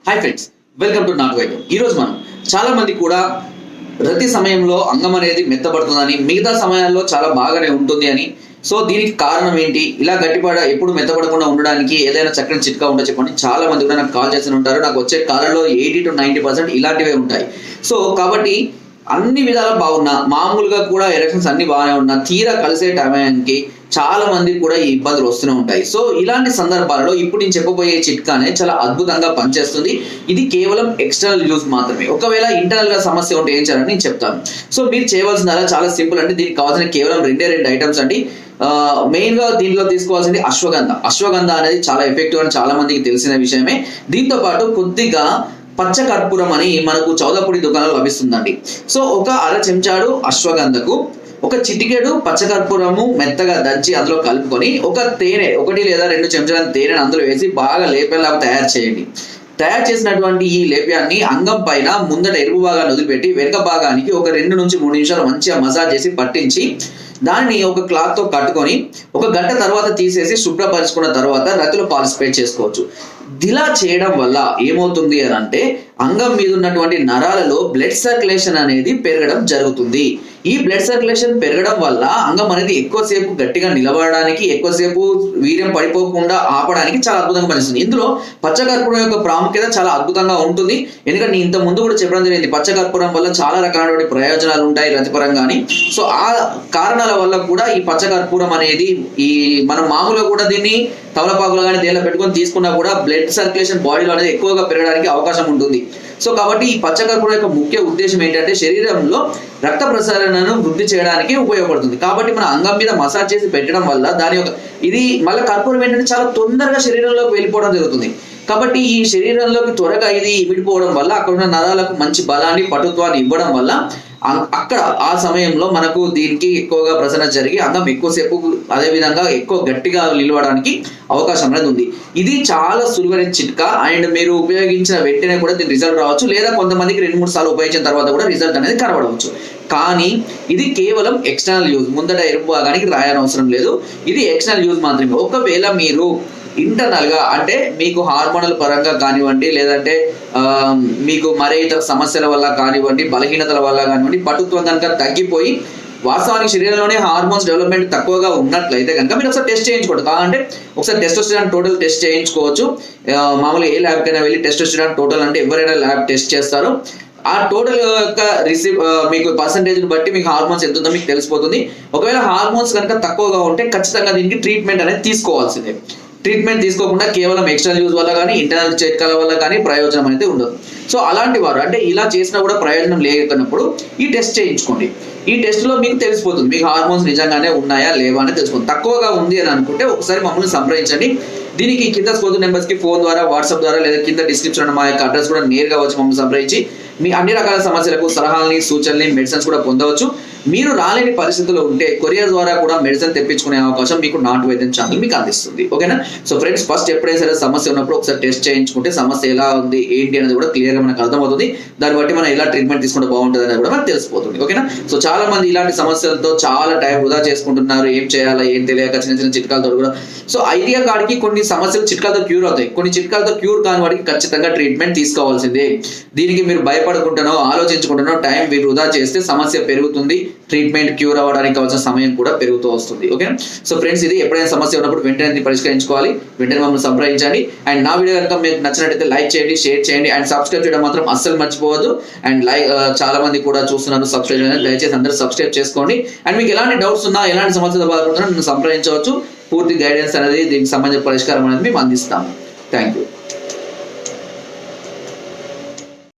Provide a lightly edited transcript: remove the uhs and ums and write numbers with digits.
Hi friends, welcome to నాటు వైద్యం. ఈరోజు మనం చాలా మంది కూడా రతి సమయంలో అంగం అనేది మెత్తబడుతుందని, మిగతా సమయాల్లో చాలా బాగానే ఉంటుంది అని, సో దీనికి కారణం ఏంటి, ఇలా ఎప్పుడు మెత్తబడకుండా ఉండడానికి ఏదైనా చక్కని చిట్కా ఉంటే చెప్పండి. చాలా మంది కూడా నాకు కాల్ చేస్తూ ఉంటారు. నాకు వచ్చే కాలంలో 80 to 90% ఇలాంటివే ఉంటాయి. సో కాబట్టి అన్ని విధాలా బాగున్నా, మామూలుగా కూడా ఎరెక్షన్స్ అన్ని బాగానే ఉన్నా, తీరా కలిసే టైంకి చాలా మంది కూడా ఈ ఇబ్బందులు వస్తూనే ఉంటాయి. సో ఇలాంటి సందర్భాలలో ఇప్పుడు నేను చెప్పబోయే చిట్కానే చాలా అద్భుతంగా పనిచేస్తుంది. ఇది కేవలం ఎక్స్టర్నల్ యూజ్ మాత్రమే. ఒకవేళ ఇంటర్నల్ గా సమస్య ఉంటే ఏం చేయాలని నేను చెప్తాను. సో మీరు చేయవలసిందల్లా చాలా సింపుల్ అండి. దీనికి కావాల్సిన కేవలం రెండు ఐటమ్స్ అండి. మెయిన్ గా దీంట్లో తీసుకోవాల్సింది అశ్వగంధ అనేది చాలా ఎఫెక్టివ్ అని చాలా మందికి తెలిసిన విషయమే. దీంతో పాటు కొద్దిగా పచ్చ కర్పూరం అని మనకు చౌదపొడి దుకాణంలో లభిస్తుందండి. సో ఒక అర చెంచాడు అశ్వగంధకు ఒక చిటికెడు పచ్చకర్పూరము మెత్తగా దంచి అందులో కలుపుకొని ఒక తేనె 1 లేదా 2 చెంచాల తేనెను అందులో వేసి బాగా లేపేలాగా తయారు చేయండి. తయారు చేసినటువంటి ఈ లేప్యాన్ని అంగం పైన ముందట ఎరుపు భాగాన్ని వదిలిపెట్టి వెనుక భాగానికి ఒక 2 నుంచి 3 నిమిషాలు మంచిగా మసాజ్ చేసి పట్టించి దాన్ని ఒక క్లాత్ తో కట్టుకొని ఒక గంట తర్వాత తీసేసి శుభ్రపరచుకున్న తర్వాత రతిలో పార్టిసిపేట్ చేసుకోవచ్చు. ఇలా చేయడం వల్ల ఏమవుతుంది అని అంటే అంగం మీద ఉన్నటువంటి నరాలలో బ్లడ్ సర్క్యులేషన్ అనేది పెరగడం జరుగుతుంది. ఈ బ్లడ్ సర్క్యులేషన్ పెరగడం వల్ల అంగం అనేది ఎక్కువసేపు గట్టిగా నిలబడడానికి, ఎక్కువసేపు వీర్యం పడిపోకుండా ఆపడానికి చాలా అద్భుతంగా పనిస్తుంది. ఇందులో పచ్చకర్పూరం యొక్క ప్రాముఖ్యత చాలా అద్భుతంగా ఉంటుంది. ఎందుకంటే ఇంత ముందు కూడా చెప్పడం జరిగింది, పచ్చకర్పూరం వల్ల చాలా రకాలైన ప్రయోజనాలు ఉంటాయి రతిపరంగా. సో ఆ కారణాల వల్ల కూడా ఈ పచ్చకర్పూరం అనేది మనం మామూలుగా కూడా దీన్ని తమలపాకులు కానీ దేనిలో పెట్టుకొని తీసుకున్నా కూడా బ్లడ్ సర్క్యులేషన్ బాడీలో అనేది ఎక్కువగా పెరగడానికి అవకాశం ఉంటుంది. సో కాబట్టి ఈ పచ్చకర్పూరం యొక్క ముఖ్య ఉద్దేశం ఏంటంటే శరీరంలో రక్త ప్రసరణను వృద్ధి చేయడానికి ఉపయోగపడుతుంది. కాబట్టి మన అంగం మీద మసాజ్ చేసి పెట్టడం వల్ల ఇది మళ్ళీ కర్పూరం ఏంటంటే చాలా తొందరగా శరీరంలోకి వెళ్ళిపోవడం జరుగుతుంది. కాబట్టి ఈ శరీరంలోకి త్వరగా ఇది ఇమిడిపోవడం వల్ల అక్కడ ఉన్న నరాలకు మంచి బలాన్ని, పటుత్వాన్ని ఇవ్వడం వల్ల అక్కడ ఆ సమయంలో మనకు దీనికి ఎక్కువగా ప్రసరణ జరిగి అంగం ఎక్కువసేపు అదేవిధంగా ఎక్కువ గట్టిగా నిలవడానికి అవకాశం అనేది ఉంది. ఇది చాలా సులువైన చిట్కా అండ్ మీరు ఉపయోగించిన వెంటనే కూడా దీని రిజల్ట్ రావచ్చు, లేదా కొంతమందికి 2-3 సార్లు ఉపయోగించిన తర్వాత కూడా రిజల్ట్ అనేది కనబడవచ్చు. కానీ ఇది కేవలం ఎక్స్టర్నల్ యూజ్, ముందట ఎరుపు భాగానికి రాయని అవసరం లేదు. ఇది ఎక్స్టర్నల్ యూజ్ మాత్రమే. ఒకవేళ మీరు ఇంటర్నల్ గా అంటే మీకు హార్మోనల్ పరంగా కానివ్వండి, లేదంటే మీకు మరే ఇతర సమస్యల వల్ల కానివ్వండి, బలహీనతల వల్ల కానివ్వండి, పటుత్వం కనుక తగ్గిపోయి వాస్తవానికి శరీరంలోనే హార్మోన్స్ డెవలప్మెంట్ తక్కువగా ఉన్నట్లయితే కనుక మీరు ఒకసారి టెస్ట్ చేయించుకోండి. కావాలంటే ఒకసారి టెస్టోస్టెరాన్ టోటల్ టెస్ట్ చేయించుకోవచ్చు. మామూలుగా ఏ ల్యాబ్ కైనా వెళ్ళి టెస్టోస్టెరాన్ టోటల్ అంటే ఎవరైనా ల్యాబ్ టెస్ట్ చేస్తారు. ఆ టోటల్ యొక్క మీకు పర్సంటేజ్ బట్టి మీకు హార్మోన్స్ ఎంత ఉందో మీకు తెలిసిపోతుంది. ఒకవేళ హార్మోన్స్ కనుక తక్కువగా ఉంటే ఖచ్చితంగా దీనికి ట్రీట్మెంట్ అనేది తీసుకోవాల్సిందే. ట్రీట్మెంట్ తీసుకోకుండా కేవలం ఎక్స్టర్నల్ యూజ్ వల్ల కానీ, ఇంటర్నల్ చిట్కాల వల్ల కానీ ప్రయోజనం అనేది ఉండదు. సో అలాంటి వారు అంటే ఇలా చేసినా కూడా ప్రయోజనం లేకున్నప్పుడు ఈ టెస్ట్ చేయించుకోండి. ఈ టెస్ట్ లో మీకు తెలిసిపోతుంది మీకు హార్మోన్స్ నిజంగానే ఉన్నాయా లేవా అని తెలుసుకోండి. తక్కువగా ఉంది అని అనుకుంటే ఒకసారి మమ్మల్ని సంప్రదించండి. దీనికి కింద స్కోర్ నెంబర్స్ కి ఫోన్ ద్వారా, వాట్సాప్ ద్వారా, లేదా కింద డిస్క్రిప్షన్ మా యొక్క అడ్రస్ కూడా నేరుగా వచ్చి మమ్మల్ని సంప్రదించి మీ అన్ని రకాల సమస్యలకు సలహాలని, సూచనల్ని, మెడిసిన్స్ కూడా పొందవచ్చు. మీరు రాలేని పరిస్థితుల్లో ఉంటే కొరియర్ ద్వారా కూడా మెడిసిన్ తెప్పించుకునే అవకాశం మీకు నాటు వైద్యం ఛానల్ మీకు అందిస్తుంది. ఓకేనా? సో ఫ్రెండ్స్, ఫస్ట్ ఎప్పుడైనా సరే సమస్య ఉన్నప్పుడు ఒకసారి టెస్ట్ చేయించుకుంటే సమస్య ఎలా ఉంది ఏంటి అనేది కూడా క్లియర్ గా మనకు అర్థమవుతుంది. దాన్ని బట్టి మనం ఎలా ట్రీట్మెంట్ తీసుకుంటే బాగుంటుంది అనేది కూడా మనకు తెలిసిపోతుంది. ఓకేనా? సో చాలా మంది ఇలాంటి సమస్యలతో చాలా టైం వృధా చేసుకుంటున్నారు. ఏం చేయాలా ఏం తెలియక చిన్న చిట్కాలతో కూడా. సో ఐడియా కాడికి కొన్ని సమస్యలు చిట్కాలతో క్యూర్ అవుతాయి, కొన్ని చిట్కాలతో క్యూర్ కాని వాడికి ఖచ్చితంగా ట్రీట్మెంట్ తీసుకోవాల్సిందే. దీనికి మీరు భయపడుకుంటానో ఆలోచించుకుంటానో టైం మీరు వృధా చేస్తే సమస్య పెరుగుతుంది, ట్రీట్మెంట్ క్యూర్ అవ్వడానికి కావాల్సిన సమయం కూడా పెరుగుతూ వస్తుంది. ఓకే? సో ఫ్రెండ్స్, ఇది ఎప్పుడైనా సమస్య ఉన్నప్పుడు వెంటనే పరిష్కరించుకోవాలి, వెంటనే మమ్మల్ని సంప్రదించండి. అండ్ నా వీడియో కనుక మీకు నచ్చినట్టయితే లైక్ చేయండి, షేర్ చేయండి అండ్ సబ్స్క్రైబ్ చేయడం మాత్రం అస్సలు మర్చిపోవద్దు. అండ్ చాలా మంది కూడా చూస్తున్నారు, సబ్స్క్రైబ్ చేయండి. దయచేసి అందరూ సబ్స్క్రైబ్ చేసుకోండి. అండ్ మీకు ఎలాంటి డౌట్స్ ఉన్నా, ఎలాంటి సమస్యలు బాధపడుతున్నా నన్ను సంప్రదించవచ్చు. పూర్తి గైడెన్స్ అనేది దీనికి సంబంధించిన పరిష్కారం అనేది మేము అందిస్తాము. Thank you.